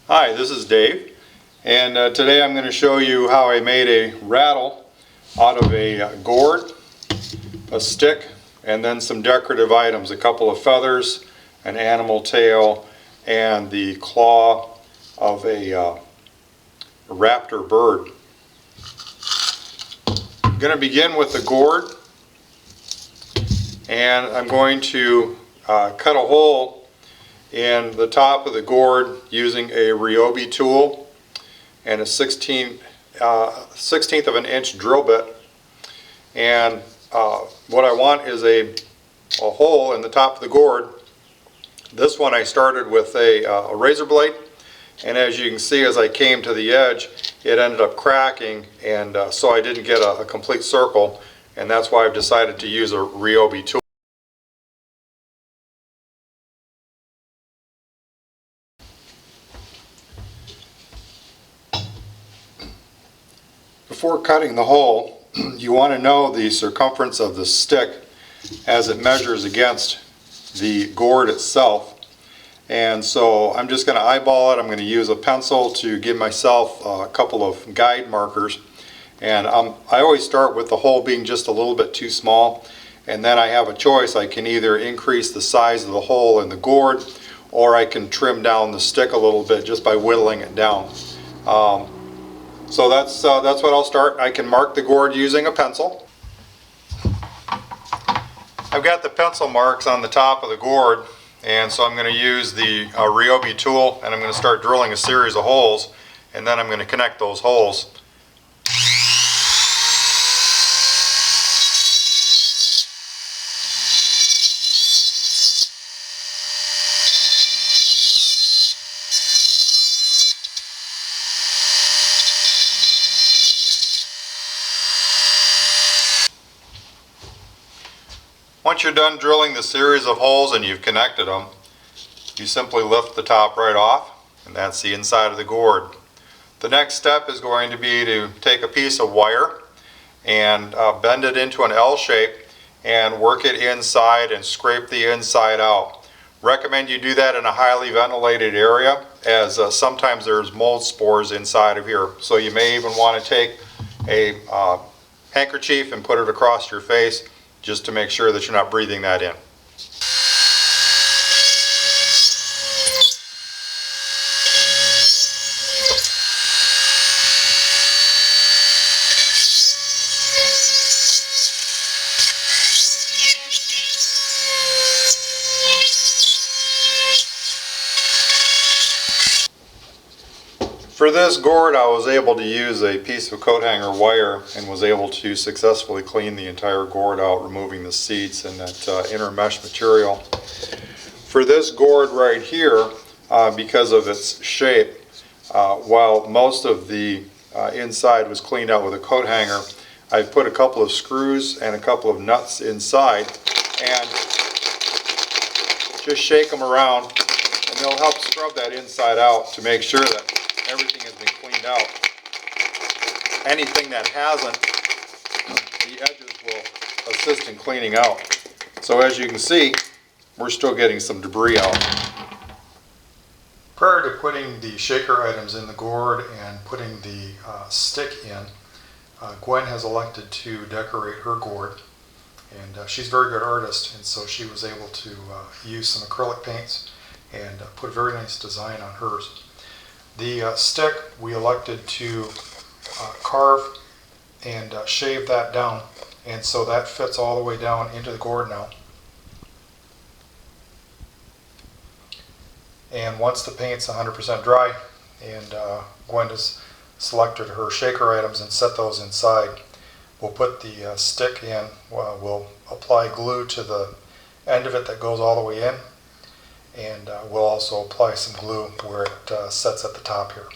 Hi, this is Dave, and today I'm going to show you how I made a rattle out of a gourd, a stick, and then some decorative items, a couple of feathers, an animal tail, and the claw of a raptor bird. I'm going to begin with the gourd, and I'm going to cut a hole in the top of the gourd using a ryobi tool and a 16th of an inch drill bit. And what I want is a hole in the top of the gourd. This one I started with a razor blade, and as you can see, as I came to the edge, it ended up cracking, and so I didn't get a complete circle, and that's why I've decided to use a ryobi tool. Before cutting the hole, you want to know the circumference of the stick as it measures against the gourd itself. And so I'm just going to eyeball it. I'm going to use a pencil to give myself a couple of guide markers. And I always start with the hole being just a little bit too small, and then I have a choice. I can either increase the size of the hole in the gourd, or I can trim down the stick a little bit just by whittling it down. So that's what I'll start. I can mark the gourd using a pencil. I've got the pencil marks on the top of the gourd, and so I'm going to use the ryobi tool, and I'm going to start drilling a series of holes, and then I'm going to connect those holes. Once you're done drilling the series of holes and you've connected them, you simply lift the top right off, and that's the inside of the gourd. The next step is going to be to take a piece of wire and bend it into an L shape and work it inside and scrape the inside out. Recommend you do that in a highly ventilated area, as sometimes there's mold spores inside of here. So you may even want to take a handkerchief and put it across your face, just to make sure that you're not breathing that in. For this gourd, I was able to use a piece of coat hanger wire and was able to successfully clean the entire gourd out, removing the seats and that inner mesh material. For this gourd right here, because of its shape, while most of the inside was cleaned out with a coat hanger, I put a couple of screws and a couple of nuts inside and just shake them around, and they'll help scrub that inside out to make sure that everything has been cleaned out. Anything that hasn't, the edges will assist in cleaning out. So as you can see, we're still getting some debris out. Prior to putting the shaker items in the gourd and putting the stick in, Gwen has elected to decorate her gourd, and she's a very good artist, and so she was able to use some acrylic paints and put a very nice design on hers. The stick, we elected to carve and shave that down, and so that fits all the way down into the gourd now. And once the paint's 100% dry and Gwen has selected her shaker items and set those inside, we'll put the stick in. We'll apply glue to the end of it that goes all the way in, and we'll also apply some glue where it sets at the top here.